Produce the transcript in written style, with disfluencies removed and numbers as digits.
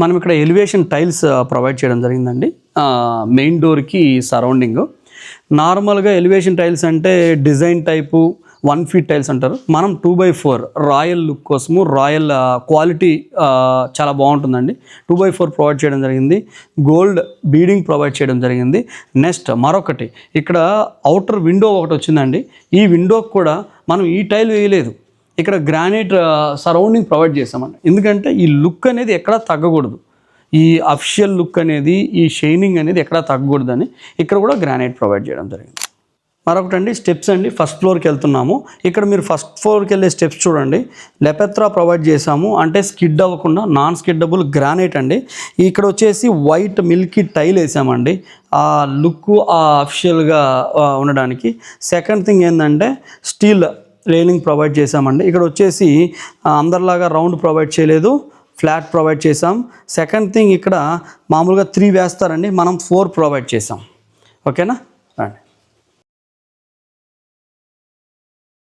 మనం ఇక్కడ elevation tiles provide చేయడం జరిగిందండి మెయిన్ డోర్కి సరౌండింగ్. నార్మల్గా ఎలివేషన్ టైల్స్ అంటే డిజైన్ టైపు 1 feet టైల్స్ అంటారు. మనం 2x4 రాయల్ లుక్ కోసము రాయల్ క్వాలిటీ చాలా బాగుంటుందండి. 2x4 ప్రొవైడ్ చేయడం జరిగింది. గోల్డ్ బీడింగ్ ప్రొవైడ్ చేయడం జరిగింది. నెక్స్ట్ మరొకటి ఇక్కడ అవుటర్ విండో ఒకటి వచ్చిందండి. ఈ విండోకి కూడా మనం ఈ టైల్ వేయలేదు, ఇక్కడ గ్రానైట్ సరౌండింగ్ ప్రొవైడ్ చేసామండి. ఎందుకంటే ఈ లుక్ అనేది ఎక్కడా తగ్గకూడదు, ఈ అఫిషియల్ లుక్ అనేది, ఈ షైనింగ్ అనేది ఎక్కడా తగ్గకూడదని ఇక్కడ కూడా గ్రానైట్ ప్రొవైడ్ చేయడం జరిగింది. మరొకటి అండి స్టెప్స్ అండి. ఫస్ట్ ఫ్లోర్కి వెళ్తున్నాము. ఇక్కడ మీరు ఫస్ట్ ఫ్లోర్కి వెళ్ళే స్టెప్స్ చూడండి, లెపెత్రా ప్రొవైడ్ చేసాము, అంటే స్కిడ్ అవ్వకుండా నాన్ స్కిడ్డబుల్ గ్రానైట్ అండి. ఇక్కడ వచ్చేసి వైట్ మిల్కీ టైల్ వేసామండి, ఆ లుక్ అఫిషియల్గా ఉండడానికి. సెకండ్ థింగ్ ఏంటంటే స్టీల్ రైలింగ్ ప్రొవైడ్ చేసామండి. ఇక్కడ వచ్చేసి అందరిలాగా రౌండ్ ప్రొవైడ్ చేయలేదు, ఫ్లాట్ ప్రొవైడ్ చేసాం. సెకండ్ థింగ్ ఇక్కడ మామూలుగా 3 వేస్తారండి, మనం 4 ప్రొవైడ్ చేసాం. ఓకేనా రండి.